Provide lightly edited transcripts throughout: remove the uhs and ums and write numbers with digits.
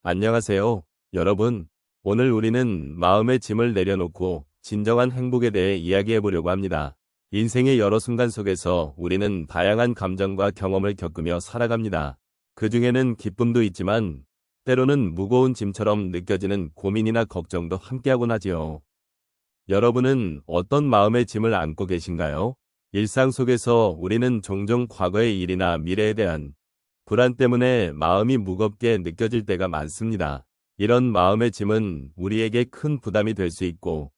안녕하세요, 여러분. 오늘 우리는 마음의 짐을 내려놓고 진정한 행복에 대해 이야기해 보려고 합니다. 인생의 여러 순간 속에서 우리는 다양한 감정과 경험을 겪으며 살아갑니다. 그 중에는 기쁨도 있지만 때로는 무거운 짐처럼 느껴지는 고민이나 걱정도 함께하곤 하지요. 여러분은 어떤 마음의 짐을 안고 계신가요? 일상 속에서 우리는 종종 과거의 일이나 미래에 대한 불안 때문에 마음이 무겁게 느껴질 때가 많습니다. 이런 마음의 짐은 우리에게 큰 부담이 될 수 있고,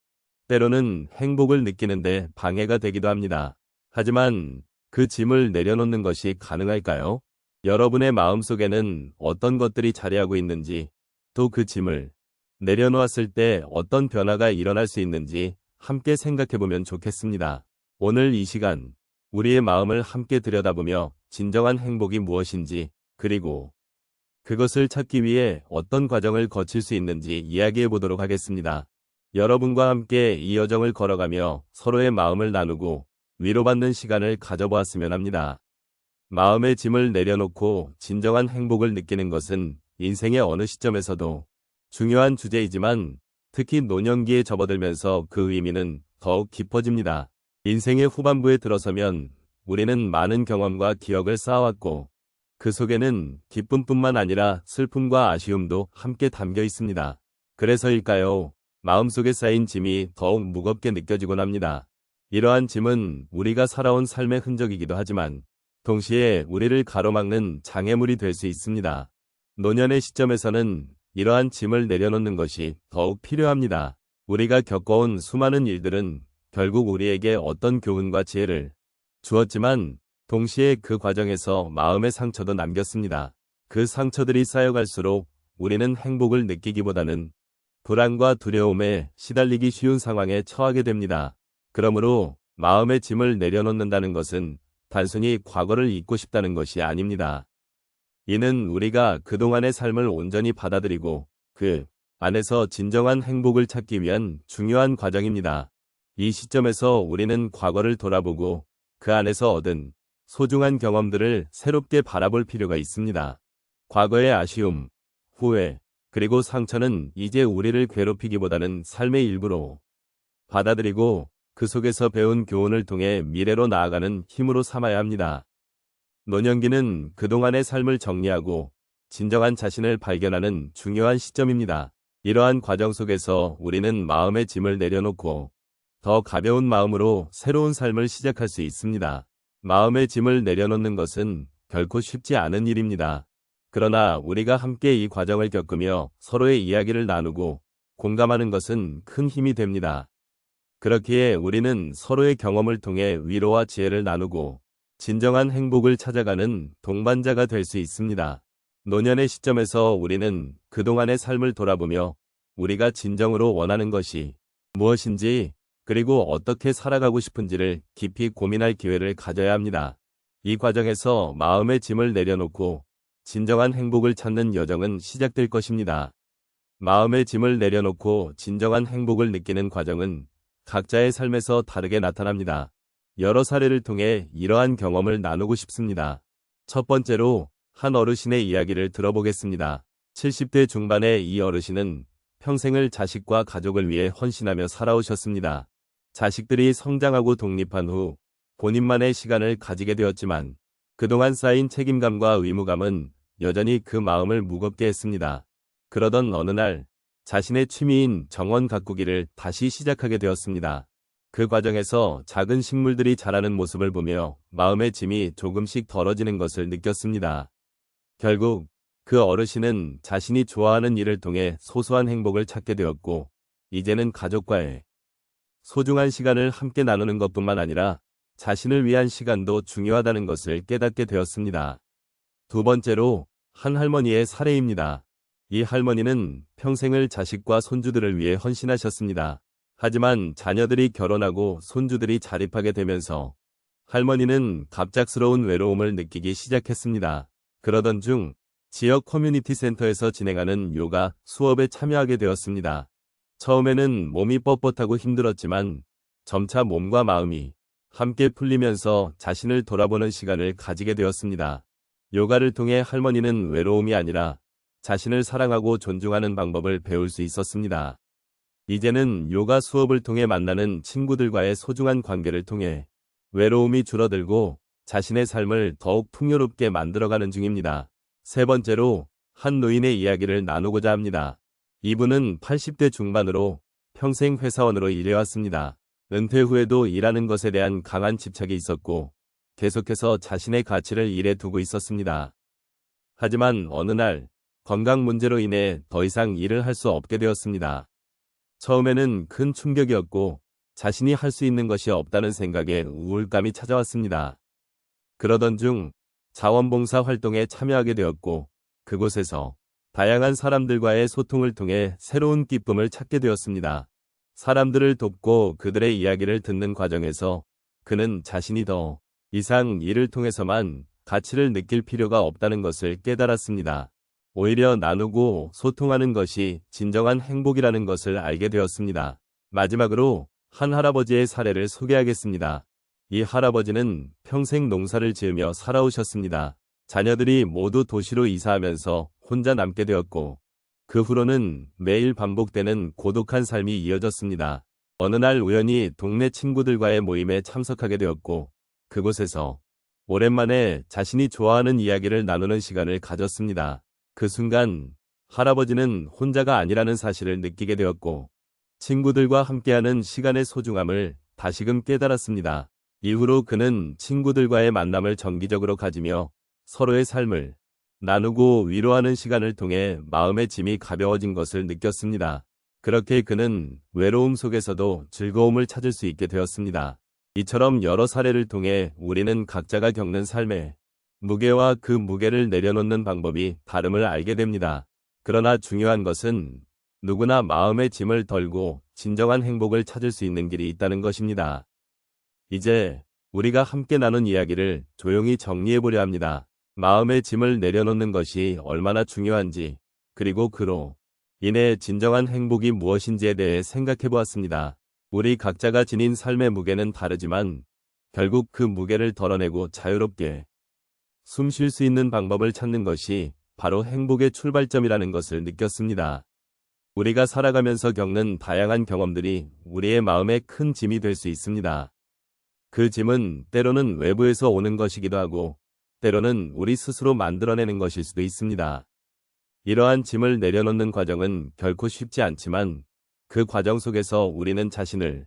때로는 행복을 느끼는데 방해가 되기도 합니다. 하지만 그 짐을 내려놓는 것이 가능할까요? 여러분의 마음속에는 어떤 것들이 자리하고 있는지, 또 그 짐을 내려놓았을 때 어떤 변화가 일어날 수 있는지 함께 생각해보면 좋겠습니다. 오늘 이 시간, 우리의 마음을 함께 들여다보며 진정한 행복이 무엇인지, 그리고 그것을 찾기 위해 어떤 과정을 거칠 수 있는지 이야기해 보도록 하겠습니다. 여러분과 함께 이 여정을 걸어가며 서로의 마음을 나누고 위로받는 시간을 가져보았으면 합니다. 마음의 짐을 내려놓고 진정한 행복을 느끼는 것은 인생의 어느 시점에서도 중요한 주제이지만 특히 노년기에 접어들면서 그 의미는 더욱 깊어집니다. 인생의 후반부에 들어서면 우리는 많은 경험과 기억을 쌓아왔고 그 속에는 기쁨뿐만 아니라 슬픔과 아쉬움도 함께 담겨 있습니다. 그래서일까요? 마음속에 쌓인 짐이 더욱 무겁게 느껴지곤 합니다. 이러한 짐은 우리가 살아온 삶의 흔적이기도 하지만 동시에 우리를 가로막는 장애물이 될 수 있습니다. 노년의 시점에서는 이러한 짐을 내려놓는 것이 더욱 필요합니다. 우리가 겪어온 수많은 일들은 결국 우리에게 어떤 교훈과 지혜를 주었지만 동시에 그 과정에서 마음의 상처도 남겼습니다. 그 상처들이 쌓여갈수록 우리는 행복을 느끼기보다는 불안과 두려움에 시달리기 쉬운 상황에 처하게 됩니다. 그러므로 마음의 짐을 내려놓는다는 것은 단순히 과거를 잊고 싶다는 것이 아닙니다. 이는 우리가 그동안의 삶을 온전히 받아들이고 그 안에서 진정한 행복을 찾기 위한 중요한 과정입니다. 이 시점에서 우리는 과거를 돌아보고 그 안에서 얻은 소중한 경험들을 새롭게 바라볼 필요가 있습니다. 과거의 아쉬움, 후회, 그리고 상처는 이제 우리를 괴롭히기보다는 삶의 일부로 받아들이고 그 속에서 배운 교훈을 통해 미래로 나아가는 힘으로 삼아야 합니다. 노년기는 그동안의 삶을 정리하고 진정한 자신을 발견하는 중요한 시점입니다. 이러한 과정 속에서 우리는 마음의 짐을 내려놓고 더 가벼운 마음으로 새로운 삶을 시작할 수 있습니다. 마음의 짐을 내려놓는 것은 결코 쉽지 않은 일입니다. 그러나 우리가 함께 이 과정을 겪으며 서로의 이야기를 나누고 공감하는 것은 큰 힘이 됩니다. 그렇기에 우리는 서로의 경험을 통해 위로와 지혜를 나누고 진정한 행복을 찾아가는 동반자가 될 수 있습니다. 노년의 시점에서 우리는 그동안의 삶을 돌아보며 우리가 진정으로 원하는 것이 무엇인지 그리고 어떻게 살아가고 싶은지를 깊이 고민할 기회를 가져야 합니다. 이 과정에서 마음의 짐을 내려놓고 진정한 행복을 찾는 여정은 시작될 것입니다. 마음의 짐을 내려놓고 진정한 행복을 느끼는 과정은 각자의 삶에서 다르게 나타납니다. 여러 사례를 통해 이러한 경험을 나누고 싶습니다. 첫 번째로 한 어르신의 이야기를 들어보겠습니다. 70대 중반의 이 어르신은 평생을 자식과 가족을 위해 헌신하며 살아오셨습니다. 자식들이 성장하고 독립한 후 본인만의 시간을 가지게 되었지만 그동안 쌓인 책임감과 의무감은 여전히 그 마음을 무겁게 했습니다. 그러던 어느 날 자신의 취미인 정원 가꾸기를 다시 시작하게 되었습니다. 그 과정에서 작은 식물들이 자라는 모습을 보며 마음의 짐이 조금씩 덜어지는 것을 느꼈습니다. 결국 그 어르신은 자신이 좋아하는 일을 통해 소소한 행복을 찾게 되었고 이제는 가족과의 소중한 시간을 함께 나누는 것뿐만 아니라 자신을 위한 시간도 중요하다는 것을 깨닫게 되었습니다. 두 번째로 한 할머니의 사례입니다. 이 할머니는 평생을 자식과 손주들을 위해 헌신하셨습니다. 하지만 자녀들이 결혼하고 손주들이 자립하게 되면서 할머니는 갑작스러운 외로움을 느끼기 시작했습니다. 그러던 중 지역 커뮤니티 센터에서 진행하는 요가 수업에 참여하게 되었습니다. 처음에는 몸이 뻣뻣하고 힘들었지만 점차 몸과 마음이 함께 풀리면서 자신을 돌아보는 시간을 가지게 되었습니다. 요가를 통해 할머니는 외로움이 아니라 자신을 사랑하고 존중하는 방법을 배울 수 있었습니다. 이제는 요가 수업을 통해 만나는 친구들과의 소중한 관계를 통해 외로움이 줄어들고 자신의 삶을 더욱 풍요롭게 만들어가는 중입니다. 세 번째로 한 노인의 이야기를 나누고자 합니다. 이분은 80대 중반으로 평생 회사원으로 일해왔습니다. 은퇴 후에도 일하는 것에 대한 강한 집착이 있었고 계속해서 자신의 가치를 일에 두고 있었습니다. 하지만 어느 날 건강 문제로 인해 더 이상 일을 할 수 없게 되었습니다. 처음에는 큰 충격이었고 자신이 할 수 있는 것이 없다는 생각에 우울감이 찾아왔습니다. 그러던 중 자원봉사 활동에 참여하게 되었고 그곳에서 다양한 사람들과의 소통을 통해 새로운 기쁨을 찾게 되었습니다. 사람들을 돕고 그들의 이야기를 듣는 과정에서 그는 자신이 더 이상 일을 통해서만 가치를 느낄 필요가 없다는 것을 깨달았습니다. 오히려 나누고 소통하는 것이 진정한 행복이라는 것을 알게 되었습니다. 마지막으로 한 할아버지의 사례를 소개하겠습니다. 이 할아버지는 평생 농사를 지으며 살아오셨습니다. 자녀들이 모두 도시로 이사하면서 혼자 남게 되었고 그 후로는 매일 반복되는 고독한 삶이 이어졌습니다. 어느 날 우연히 동네 친구들과의 모임에 참석하게 되었고 그곳에서 오랜만에 자신이 좋아하는 이야기를 나누는 시간을 가졌습니다. 그 순간 할아버지는 혼자가 아니라는 사실을 느끼게 되었고 친구들과 함께하는 시간의 소중함을 다시금 깨달았습니다. 이후로 그는 친구들과의 만남을 정기적으로 가지며 서로의 삶을 나누고 위로하는 시간을 통해 마음의 짐이 가벼워진 것을 느꼈습니다. 그렇게 그는 외로움 속에서도 즐거움을 찾을 수 있게 되었습니다. 이처럼 여러 사례를 통해 우리는 각자가 겪는 삶의 무게와 그 무게를 내려놓는 방법이 다름을 알게 됩니다. 그러나 중요한 것은 누구나 마음의 짐을 덜고 진정한 행복을 찾을 수 있는 길이 있다는 것입니다. 이제 우리가 함께 나눈 이야기를 조용히 정리해보려 합니다. 마음의 짐을 내려놓는 것이 얼마나 중요한지, 그리고 그로 인해 진정한 행복이 무엇인지에 대해 생각해보았습니다. 우리 각자가 지닌 삶의 무게는 다르지만 결국 그 무게를 덜어내고 자유롭게 숨 쉴 수 있는 방법을 찾는 것이 바로 행복의 출발점이라는 것을 느꼈습니다. 우리가 살아가면서 겪는 다양한 경험들이 우리의 마음에 큰 짐이 될 수 있습니다. 그 짐은 때로는 외부에서 오는 것이기도 하고 때로는 우리 스스로 만들어내는 것일 수도 있습니다. 이러한 짐을 내려놓는 과정은 결코 쉽지 않지만 그 과정 속에서 우리는 자신을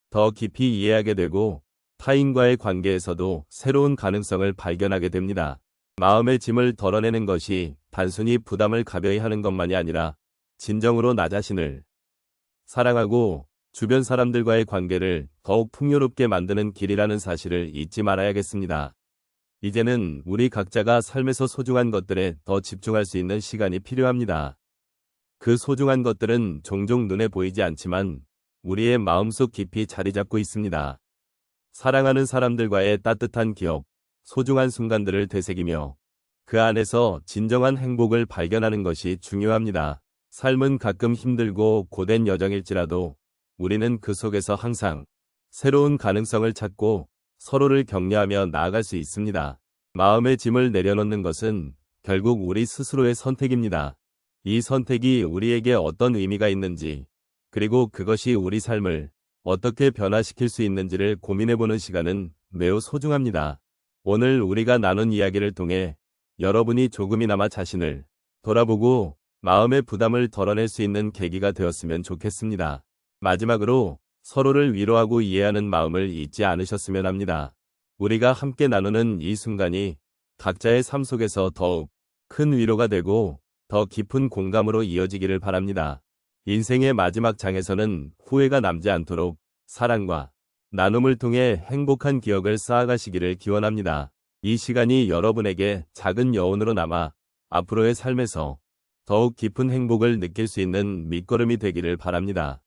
더 깊이 이해하게 되고 타인과의 관계에서도 새로운 가능성을 발견하게 됩니다. 마음의 짐을 덜어내는 것이 단순히 부담을 가벼이 하는 것만이 아니라 진정으로 나 자신을 사랑하고 주변 사람들과의 관계를 더욱 풍요롭게 만드는 길이라는 사실을 잊지 말아야겠습니다. 이제는 우리 각자가 삶에서 소중한 것들에 더 집중할 수 있는 시간이 필요합니다. 그 소중한 것들은 종종 눈에 보이지 않지만 우리의 마음속 깊이 자리 잡고 있습니다. 사랑하는 사람들과의 따뜻한 기억, 소중한 순간들을 되새기며 그 안에서 진정한 행복을 발견하는 것이 중요합니다. 삶은 가끔 힘들고 고된 여정일지라도 우리는 그 속에서 항상 새로운 가능성을 찾고 서로를 격려하며 나아갈 수 있습니다. 마음의 짐을 내려놓는 것은 결국 우리 스스로의 선택입니다. 이 선택이 우리에게 어떤 의미가 있는지, 그리고 그것이 우리 삶을 어떻게 변화시킬 수 있는지를 고민해보는 시간은 매우 소중합니다. 오늘 우리가 나눈 이야기를 통해 여러분이 조금이나마 자신을 돌아보고 마음의 부담을 덜어낼 수 있는 계기가 되었으면 좋겠습니다. 마지막으로 서로를 위로하고 이해하는 마음을 잊지 않으셨으면 합니다. 우리가 함께 나누는 이 순간이 각자의 삶 속에서 더욱 큰 위로가 되고 더 깊은 공감으로 이어지기를 바랍니다. 인생의 마지막 장에서는 후회가 남지 않도록 사랑과 나눔을 통해 행복한 기억을 쌓아가시기를 기원합니다. 이 시간이 여러분에게 작은 여운으로 남아 앞으로의 삶에서 더욱 깊은 행복을 느낄 수 있는 밑거름이 되기를 바랍니다.